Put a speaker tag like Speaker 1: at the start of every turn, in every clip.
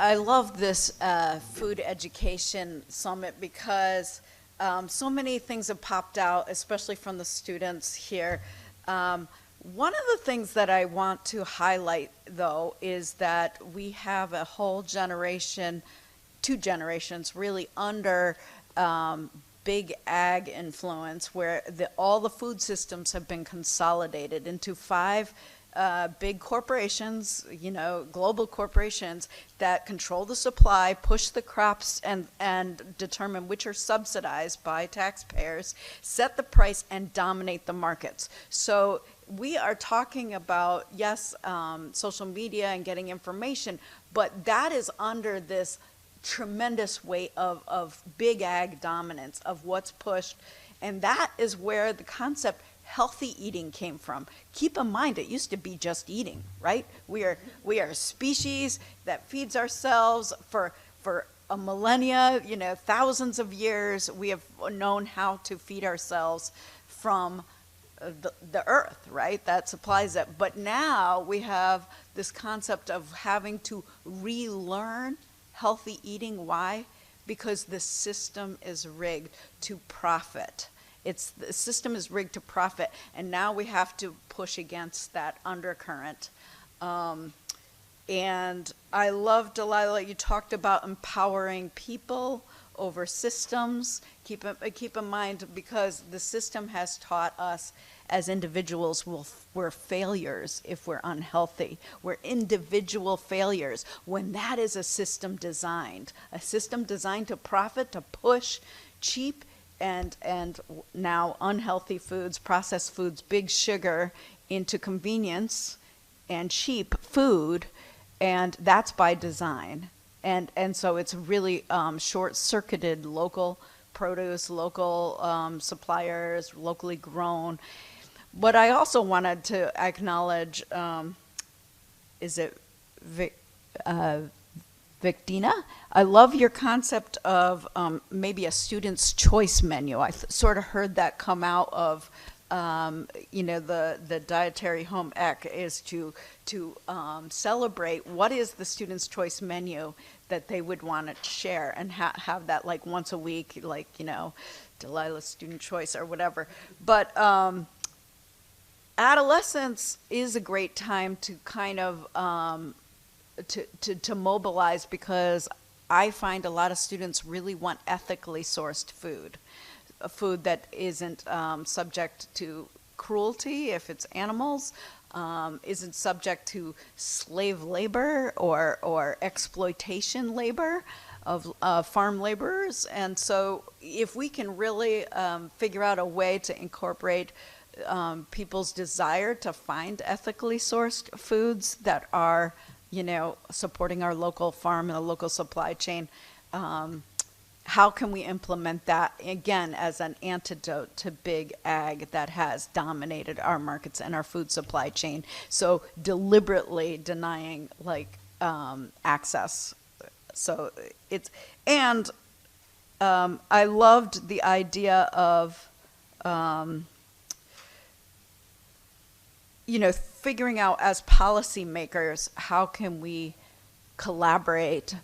Speaker 1: I love this food education summit because so many things have popped out, especially from the students here. One of the things that I want to highlight, though, is that we have a whole generation, two generations, really under big ag influence, where all the food systems have been consolidated into five big corporations, global corporations that control the supply, push the crops, and determine which are subsidized by taxpayers, set the price, and dominate the markets. So we are talking about, yes, social media and getting information, but that is under this tremendous weight of big ag dominance, of what's pushed. And that is where the concept healthy eating came from. Keep in mind, it used to be just eating, right? We are a species that feeds ourselves for a millennia, thousands of years. We have known how to feed ourselves from the earth, right? That supplies it. But now we have this concept of having to relearn healthy eating. Why? Because the system is rigged to profit. The system is rigged to profit, and now we have to push against that undercurrent. And I love, Delilah, you talked about empowering people over systems. Keep in mind, because the system has taught us as individuals we're failures if we're unhealthy. We're individual failures when that is a system designed to profit, to push cheap and now unhealthy foods, processed foods, big sugar into convenience and cheap food, and that's by design. And so it's really short-circuited local produce, local suppliers, locally grown. But I also wanted to acknowledge, is it Victina? I love your concept of maybe a student's choice menu. I sort of heard that come out of the dietary home ec, is to celebrate what is the student's choice menu that they would want to share, and have that like once a week, like Delilah's student choice or whatever. But adolescence is a great time to kind of to mobilize, because I find a lot of students really want ethically sourced food, a food that isn't subject to cruelty if it's animals, isn't subject to slave labor or exploitation labor of farm laborers. And so if we can really figure out a way to incorporate people's desire to find ethically sourced foods that are supporting our local farm and the local supply chain, how can we implement that, again, as an antidote to big ag that has dominated our markets and our food supply chain? So deliberately denying access. So and I loved the idea of figuring out, as policymakers, how can we collaborate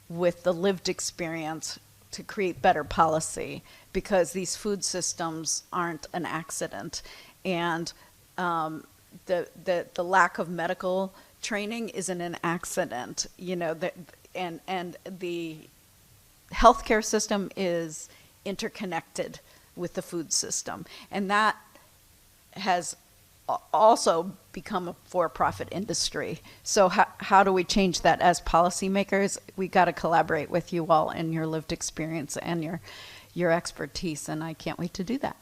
Speaker 1: with the lived experience to create better policy, because these food systems aren't an accident. And the lack of medical training isn't an accident, and the healthcare system is interconnected with the food system. And that has also become a for-profit industry. So how do we change that as policymakers? We got to collaborate with you all and your lived experience and your expertise, and I can't wait to do that.